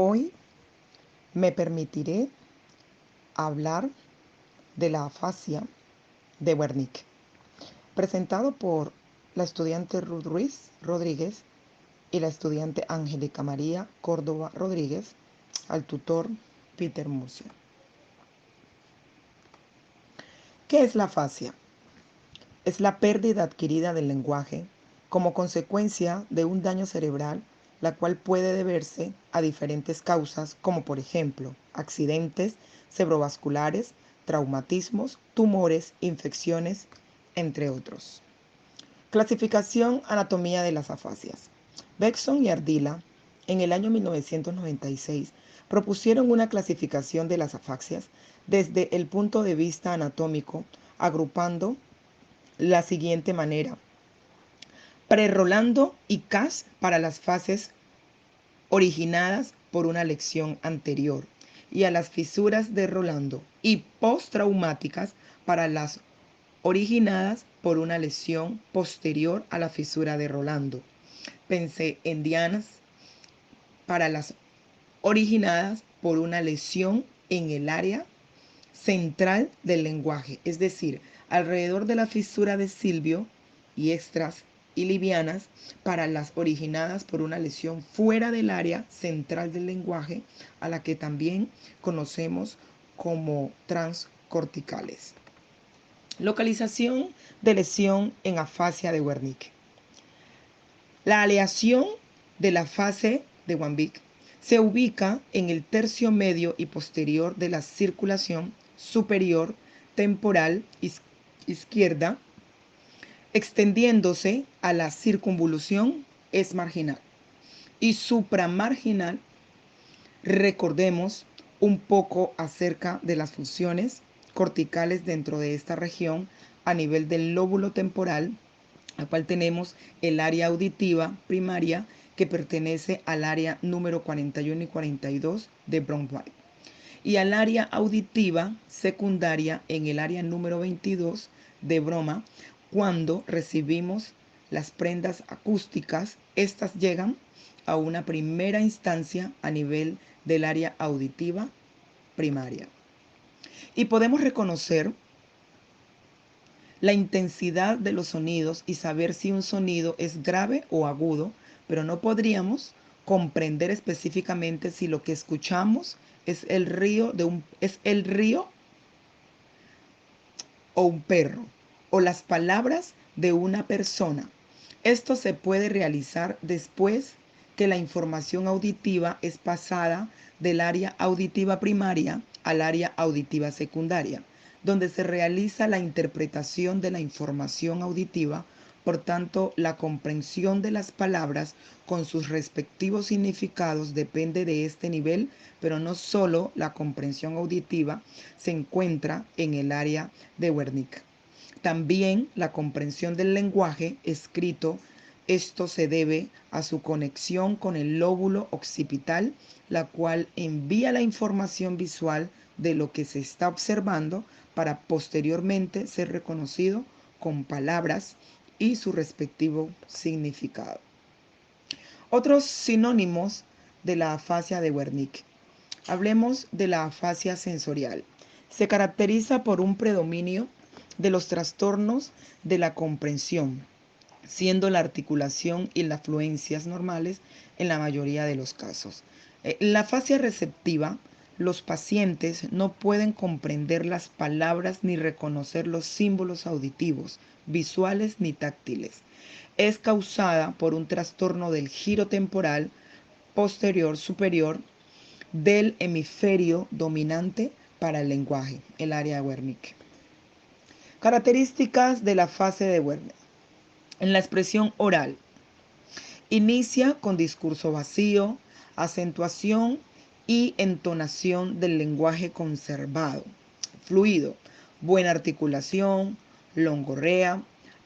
Hoy me permitiré hablar de la afasia de Wernicke, presentado por la estudiante Ruth Ruiz Rodríguez y la estudiante Angélica María Córdoba Rodríguez al tutor Peter Murcia. ¿Qué es la afasia? Es la pérdida adquirida del lenguaje como consecuencia de un daño cerebral, la cual puede deberse a diferentes causas, como por ejemplo accidentes cerebrovasculares, traumatismos, tumores, infecciones, entre otros. Clasificación, anatomía de las afasias. Beckson y Ardila, en el año 1996, propusieron una clasificación de las afasias desde el punto de vista anatómico, agrupando la siguiente manera: pre-Rolando y CAS para las fases originadas por una lesión anterior y a las fisuras de Rolando, y postraumáticas para las originadas por una lesión posterior a la fisura de Rolando. Pensé en dianas para las originadas por una lesión en el área central del lenguaje, es decir, alrededor de la fisura de Silvio, y extras y livianas para las originadas por una lesión fuera del área central del lenguaje, a la que también conocemos como transcorticales. Localización de lesión en afasia de Wernicke. La aleación de la fase de Wernicke se ubica en el tercio medio y posterior de la circulación superior temporal izquierda, extendiéndose a la circunvolución es marginal y supramarginal. Recordemos un poco acerca de las funciones corticales dentro de esta región a nivel del lóbulo temporal, la cual tenemos el área auditiva primaria, que pertenece al área número 41 y 42 de Braunschweig, y al área auditiva secundaria en el área número 22 de Broma. Cuando recibimos las prendas acústicas, estas llegan a una primera instancia a nivel del área auditiva primaria. Y podemos reconocer la intensidad de los sonidos y saber si un sonido es grave o agudo, pero no podríamos comprender específicamente si lo que escuchamos es el río o un perro, o las palabras de una persona. Esto se puede realizar después que la información auditiva es pasada del área auditiva primaria al área auditiva secundaria, donde se realiza la interpretación de la información auditiva. Por tanto, la comprensión de las palabras con sus respectivos significados depende de este nivel, pero no solo la comprensión auditiva se encuentra en el área de Wernicke. También la comprensión del lenguaje escrito. Esto se debe a su conexión con el lóbulo occipital, la cual envía la información visual de lo que se está observando para posteriormente ser reconocido con palabras y su respectivo significado. Otros sinónimos de la afasia de Wernicke. Hablemos de la afasia sensorial. Se caracteriza por un predominio de los trastornos de la comprensión, siendo la articulación y las fluencias normales en la mayoría de los casos. La afasia receptiva, los pacientes no pueden comprender las palabras ni reconocer los símbolos auditivos, visuales ni táctiles. Es causada por un trastorno del giro temporal posterior superior del hemisferio dominante para el lenguaje, el área de Wernicke. Características de la fase de Wernicke. En la expresión oral, inicia con discurso vacío, acentuación y entonación del lenguaje conservado, fluido, buena articulación, longorrea,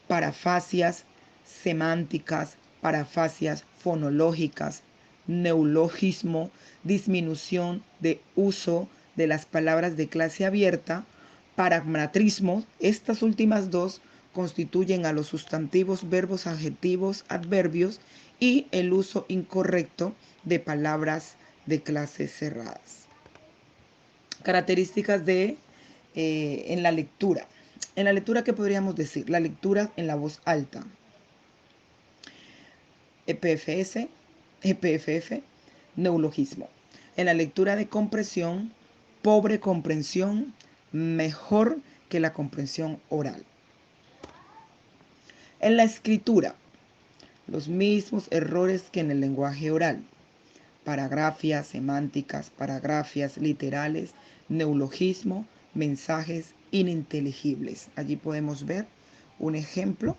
parafasias semánticas, parafasias fonológicas, neologismo, disminución de uso de las palabras de clase abierta, paragmatismo. Estas últimas dos constituyen a los sustantivos, verbos, adjetivos, adverbios, y el uso incorrecto de palabras de clases cerradas. Características en la lectura. En la lectura, ¿qué podríamos decir? La lectura en la voz alta. EPFF, neologismo. En la lectura de comprensión, pobre comprensión, mejor que la comprensión oral. En la escritura, los mismos errores que en el lenguaje oral. Paragrafias semánticas, paragrafias literales, neologismo, mensajes ininteligibles. Allí podemos ver un ejemplo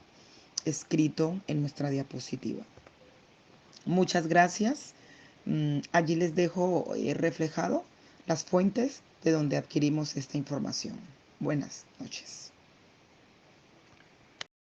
escrito en nuestra diapositiva. Muchas gracias. Allí les dejo reflejado las fuentes de donde adquirimos esta información. Buenas noches.